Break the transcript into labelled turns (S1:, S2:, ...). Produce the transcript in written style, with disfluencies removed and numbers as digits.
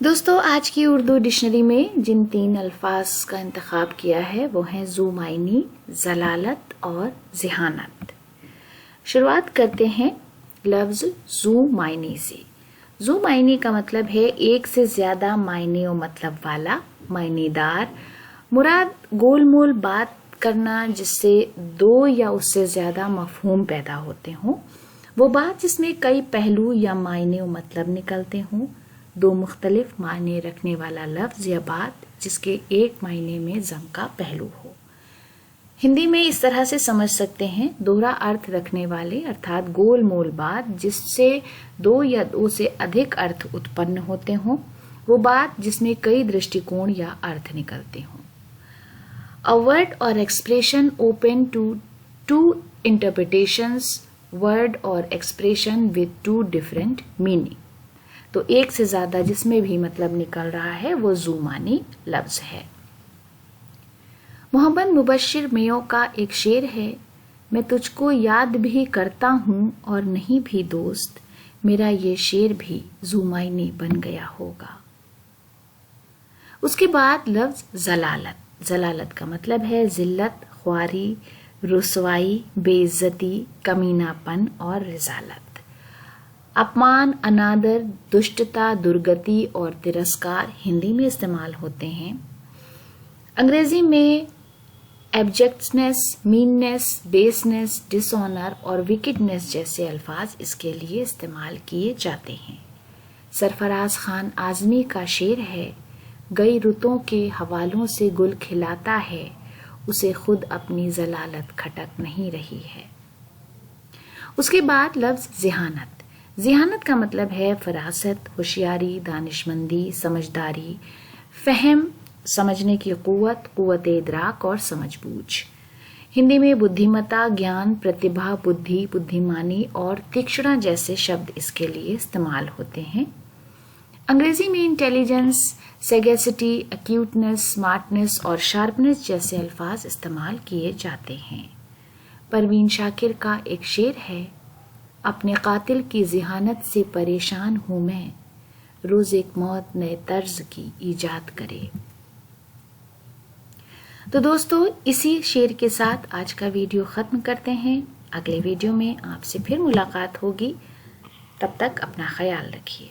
S1: دوستو آج کی اردو ڈکشنری میں جن 3 الفاظ کا انتخاب کیا ہے وہ ہیں ذو معنی، ضلالت اور ذہانت۔ شروعات کرتے ہیں لفظ ذو معنی سے۔ ذو معنی کا مطلب ہے ایک سے زیادہ معنی و مطلب والا، معنی دار۔ مراد گول مول بات کرنا جس سے 2 یا اس سے زیادہ مفہوم پیدا ہوتے ہوں، وہ بات جس میں کئی پہلو یا معنی و مطلب نکلتے ہوں۔ 2 مختلف معنی رکھنے والا لفظ یا بات جس کے ایک معنی میں ضم کا پہلو ہو۔ ہندی میں اس طرح سے سمجھ سکتے ہیں، دوہرا ارتھ رکھنے والے ارتھات گول مول بات جس سے 2 یا 2 سے ادھک ارتھ اتپن ہوتے ہوں، وہ بات جس میں کئی درشٹیکون یا ارتھ نکلتے ہوں۔ A word or expression open to 2 interpretations, word or expression with 2 different meaning۔ تو ایک سے زیادہ جس میں بھی مطلب نکل رہا ہے وہ ذو معنی لفظ ہے۔ محمد مبشر میوں کا ایک شعر ہے، میں تجھ کو یاد بھی کرتا ہوں اور نہیں بھی دوست، میرا یہ شعر بھی ذو معنی بن گیا ہوگا۔ اس کے بعد لفظ ضلالت۔ ضلالت کا مطلب ہے ذلت، خواری، رسوائی، بے عزتی، کمینہ پن اور رذالت۔ اپمان، انادر، دشٹتا، درگتی اور ترسکار ہندی میں استعمال ہوتے ہیں۔ انگریزی میں ایبجیکٹنس، میننس، بیسنس، ڈس آنر اور وکڈنس جیسے الفاظ اس کے لیے استعمال کیے جاتے ہیں۔ سرفراز خان اعظمی کا شعر ہے، گئی رتوں کے حوالوں سے گل کھلاتا ہے، اسے خود اپنی ضلالت کھٹک نہیں رہی ہے۔ اس کے بعد لفظ ذہانت۔ ذہانت کا مطلب ہے فراست، ہوشیاری، دانشمندی، سمجھداری، فہم، سمجھنے کی قوت، قوت ادراک اور سمجھ بوجھ۔ ہندی میں بدھیمتا، گیان، پرتبھا، بدھی، بدھیمانی اور تیکشنا جیسے شبد اس کے لیے استعمال ہوتے ہیں۔ انگریزی میں انٹیلیجنس، سیگیسٹی، ایکیوٹنس، اسمارٹنس اور شارپنس جیسے الفاظ استعمال کیے جاتے ہیں۔ پروین شاکر کا ایک شعر ہے، اپنے قاتل کی ذہانت سے پریشان ہوں میں، روز ایک موت نئے طرز کی ایجاد کرے۔ تو دوستو اسی شعر کے ساتھ آج کا ویڈیو ختم کرتے ہیں۔ اگلے ویڈیو میں آپ سے پھر ملاقات ہوگی، تب تک اپنا خیال رکھیے۔